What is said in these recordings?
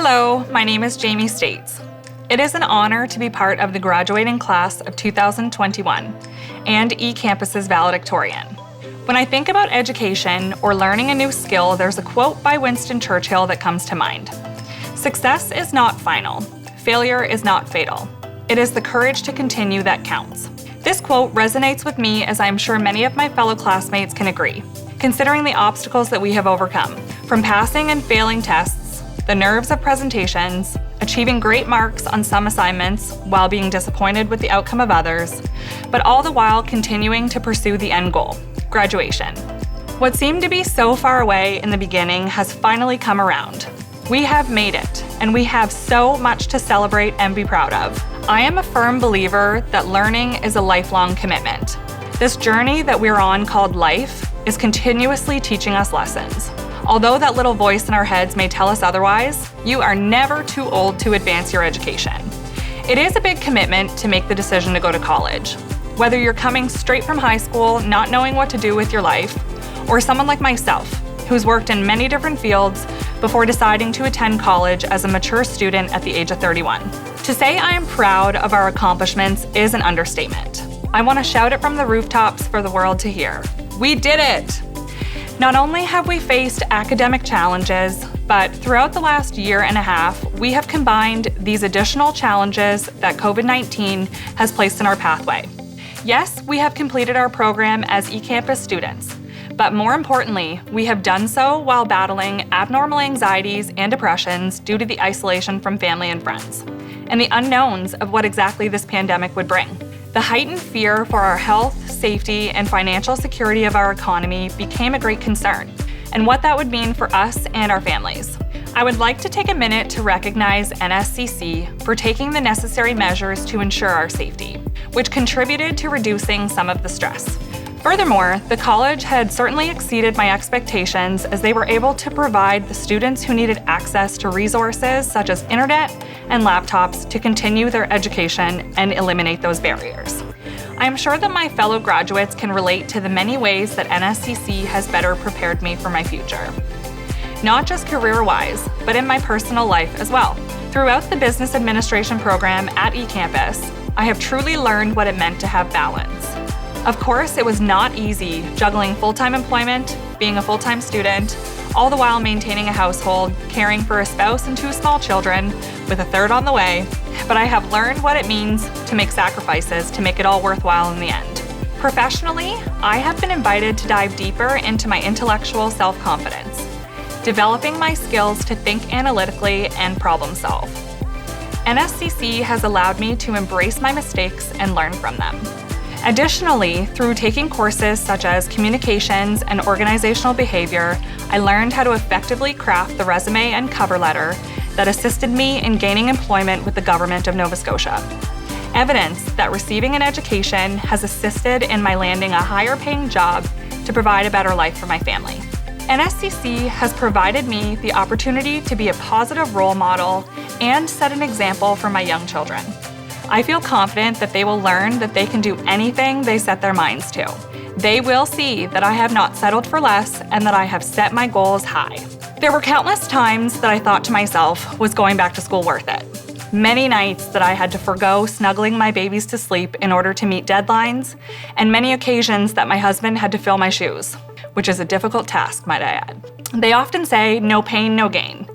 Hello, my name is Jamie States. It is an honor to be part of the graduating class of 2021 and eCampus's valedictorian. When I think about education or learning a new skill, there's a quote by Winston Churchill that comes to mind. Success is not final. Failure is not fatal. It is the courage to continue that counts. This quote resonates with me, as I'm sure many of my fellow classmates can agree, considering the obstacles that we have overcome, from passing and failing tests, the nerves of presentations, achieving great marks on some assignments while being disappointed with the outcome of others, but all the while continuing to pursue the end goal, graduation. What seemed to be so far away in the beginning has finally come around. We have made it, and we have so much to celebrate and be proud of. I am a firm believer that learning is a lifelong commitment. This journey that we're on called life is continuously teaching us lessons. Although that little voice in our heads may tell us otherwise, you are never too old to advance your education. It is a big commitment to make the decision to go to college. Whether you're coming straight from high school, not knowing what to do with your life, or someone like myself, who's worked in many different fields before deciding to attend college as a mature student at the age of 31. To say I am proud of our accomplishments is an understatement. I want to shout it from the rooftops for the world to hear. We did it! Not only have we faced academic challenges, but throughout the last year and a half, we have combined these additional challenges that COVID-19 has placed in our pathway. Yes, we have completed our program as eCampus students, but more importantly, we have done so while battling abnormal anxieties and depressions due to the isolation from family and friends, and the unknowns of what exactly this pandemic would bring. The heightened fear for our health, safety, and financial security of our economy became a great concern, and what that would mean for us and our families. I would like to take a minute to recognize NSCC for taking the necessary measures to ensure our safety, which contributed to reducing some of the stress. Furthermore, the college had certainly exceeded my expectations, as they were able to provide the students who needed access to resources such as internet and laptops to continue their education and eliminate those barriers. I am sure that my fellow graduates can relate to the many ways that NSCC has better prepared me for my future. Not just career-wise, but in my personal life as well. Throughout the business administration program at eCampus, I have truly learned what it meant to have balance. Of course, it was not easy juggling full-time employment, being a full-time student, all the while maintaining a household, caring for a spouse and 2 small children, with a third on the way, but I have learned what it means to make sacrifices to make it all worthwhile in the end. Professionally, I have been invited to dive deeper into my intellectual self-confidence, developing my skills to think analytically and problem solve. NSCC has allowed me to embrace my mistakes and learn from them. Additionally, through taking courses such as communications and organizational behavior, I learned how to effectively craft the resume and cover letter that assisted me in gaining employment with the government of Nova Scotia. Evidence that receiving an education has assisted in my landing a higher paying job to provide a better life for my family. NSCC has provided me the opportunity to be a positive role model and set an example for my young children. I feel confident that they will learn that they can do anything they set their minds to. They will see that I have not settled for less and that I have set my goals high. There were countless times that I thought to myself, was going back to school worth it? Many nights that I had to forgo snuggling my babies to sleep in order to meet deadlines, and many occasions that my husband had to fill my shoes, which is a difficult task, might I add. They often say, no pain, no gain.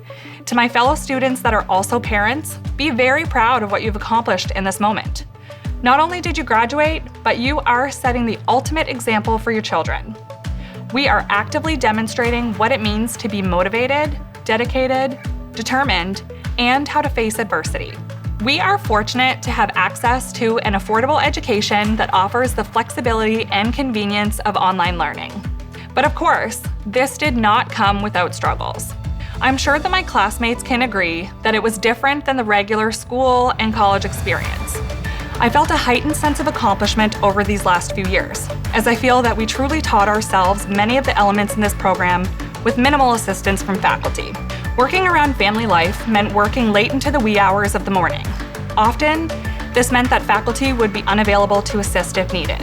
To my fellow students that are also parents, be very proud of what you've accomplished in this moment. Not only did you graduate, but you are setting the ultimate example for your children. We are actively demonstrating what it means to be motivated, dedicated, determined, and how to face adversity. We are fortunate to have access to an affordable education that offers the flexibility and convenience of online learning. But of course, this did not come without struggles. I'm sure that my classmates can agree that it was different than the regular school and college experience. I felt a heightened sense of accomplishment over these last few years, as I feel that we truly taught ourselves many of the elements in this program with minimal assistance from faculty. Working around family life meant working late into the wee hours of the morning. Often, this meant that faculty would be unavailable to assist if needed.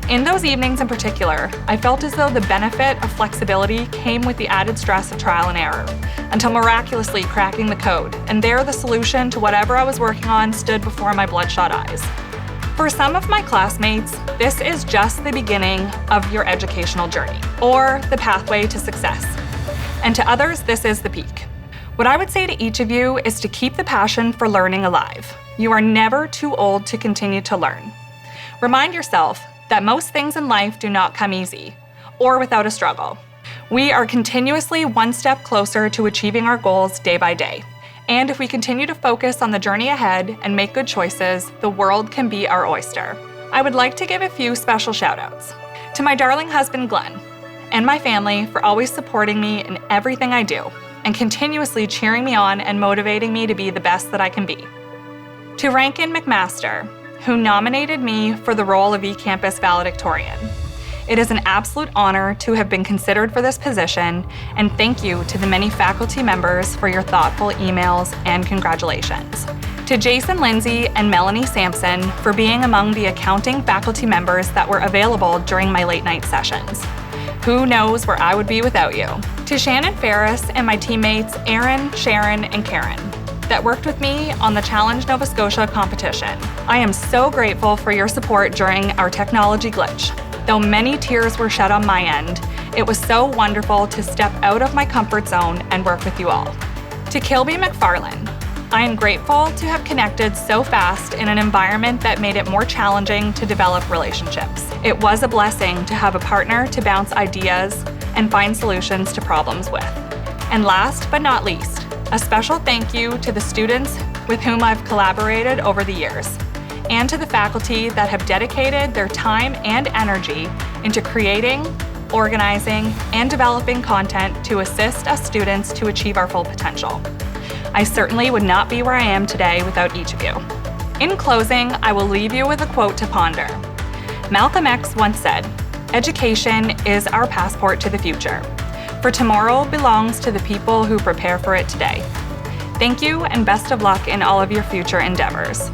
In those evenings in particular, I felt as though the benefit of flexibility came with the added stress of trial and error, until miraculously cracking the code, and there the solution to whatever I was working on stood before my bloodshot eyes. For some of my classmates, this is just the beginning of your educational journey, or the pathway to success. And to others, this is the peak. What I would say to each of you is to keep the passion for learning alive. You are never too old to continue to learn. Remind yourself that most things in life do not come easy, or without a struggle. We are continuously one step closer to achieving our goals day by day. And if we continue to focus on the journey ahead and make good choices, the world can be our oyster. I would like to give a few special shout outs to my darling husband, Glenn, and my family for always supporting me in everything I do and continuously cheering me on and motivating me to be the best that I can be. To Rankin McMaster, who nominated me for the role of eCampus valedictorian. It is an absolute honor to have been considered for this position, and thank you to the many faculty members for your thoughtful emails and congratulations. To Jason Lindsay and Melanie Sampson for being among the accounting faculty members that were available during my late night sessions. Who knows where I would be without you? To Shannon Ferris and my teammates Aaron, Sharon, and Karen that worked with me on the Challenge Nova Scotia competition. I am so grateful for your support during our technology glitch. Though many tears were shed on my end, it was so wonderful to step out of my comfort zone and work with you all. To Kilby McFarland, I am grateful to have connected so fast in an environment that made it more challenging to develop relationships. It was a blessing to have a partner to bounce ideas and find solutions to problems with. And last but not least, a special thank you to the students with whom I've collaborated over the years, and to the faculty that have dedicated their time and energy into creating, organizing, and developing content to assist us students to achieve our full potential. I certainly would not be where I am today without each of you. In closing, I will leave you with a quote to ponder. Malcolm X once said, "Education is our passport to the future. For tomorrow belongs to the people who prepare for it today." Thank you and best of luck in all of your future endeavors.